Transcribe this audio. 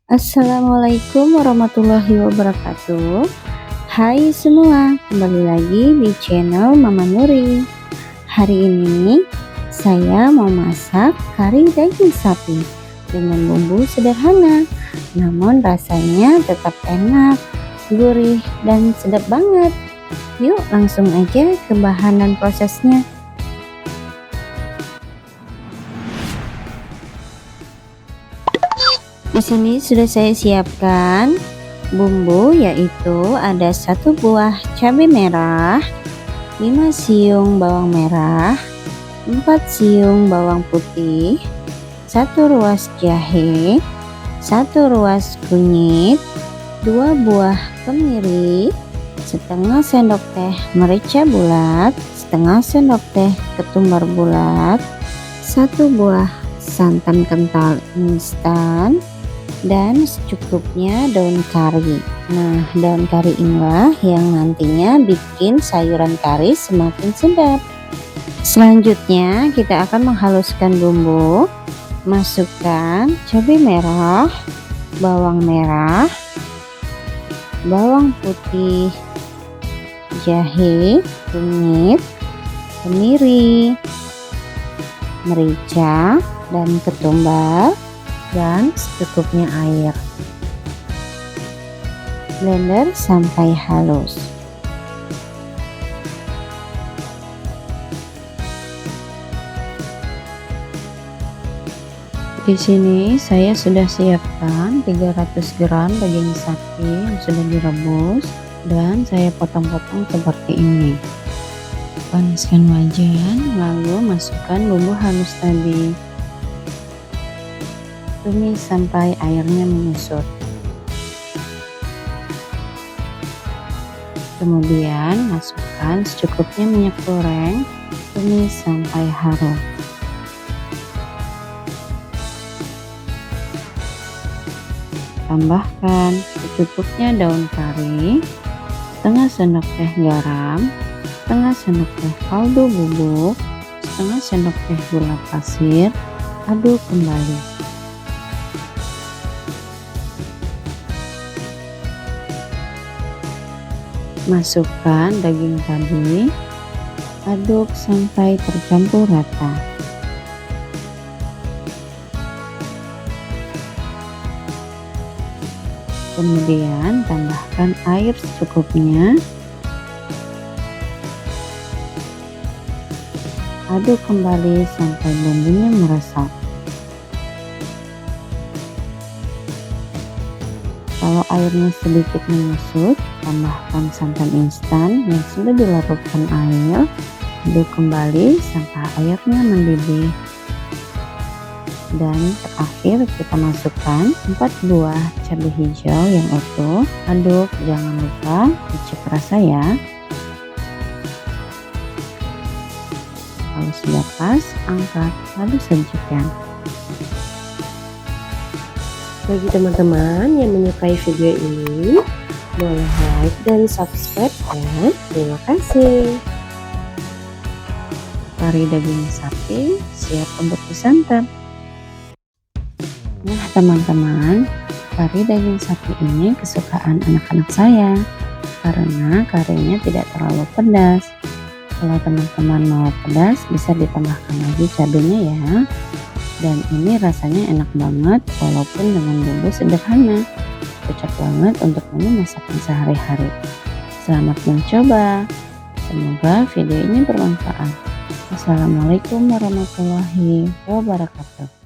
Assalamualaikum warahmatullahi wabarakatuh. Hai semua, kembali lagi di channel Mama Nuri. Hari ini saya mau masak kari daging sapi dengan bumbu sederhana, namun rasanya tetap enak, gurih, dan sedap banget. Yuk langsung aja ke bahan dan prosesnya. Di sini sudah saya siapkan bumbu, yaitu ada 1 buah cabai merah, 5 siung bawang merah, 4 siung bawang putih, 1 ruas jahe, 1 ruas kunyit, 2 buah kemiri, setengah sendok teh merica bulat, setengah sendok teh ketumbar bulat, 1 buah santan kental instan, dan secukupnya daun kari. Nah, daun kari inilah yang nantinya bikin sayuran kari semakin sedap. Selanjutnya kita akan menghaluskan bumbu. Masukkan cabai merah, bawang merah, bawang putih, jahe, kunyit, kemiri, merica, dan ketumbar, dan secukupnya air. Blender sampai halus. Di sini saya sudah siapkan 300 gram daging sapi yang sudah direbus dan saya potong-potong seperti ini. Panaskan wajan, lalu masukkan bumbu halus tadi. Tumis sampai airnya menyusut. Kemudian masukkan secukupnya minyak goreng, tumis sampai harum. Tambahkan secukupnya daun kari, setengah sendok teh garam, setengah sendok teh kaldu bubuk, setengah sendok teh gula pasir. Aduk kembali. Masukkan daging tadi, aduk sampai tercampur rata. Kemudian tambahkan air secukupnya. Aduk kembali sampai bumbunya meresap. Kalau airnya sedikit menyusut, tambahkan santan instan yang sudah dilarutkan air. Aduk kembali sampai airnya mendidih. Dan terakhir kita masukkan 4 buah cabai hijau yang utuh. Aduk, jangan lupa dicek rasa ya. Kalau sudah pas, angkat lalu sajikan. Bagi teman-teman yang menyukai video ini, boleh like dan subscribe ya. Terima kasih. Kari daging sapi siap untuk disantap. Nah teman-teman, kari daging sapi ini kesukaan anak-anak saya karena karinya tidak terlalu pedas. Kalau teman-teman mau pedas, bisa ditambahkan lagi cabenya ya. Dan ini rasanya enak banget walaupun dengan bumbu sederhana. Cocok banget untuk menu masakan sehari-hari. Selamat mencoba. Semoga video ini bermanfaat. Assalamualaikum warahmatullahi wabarakatuh.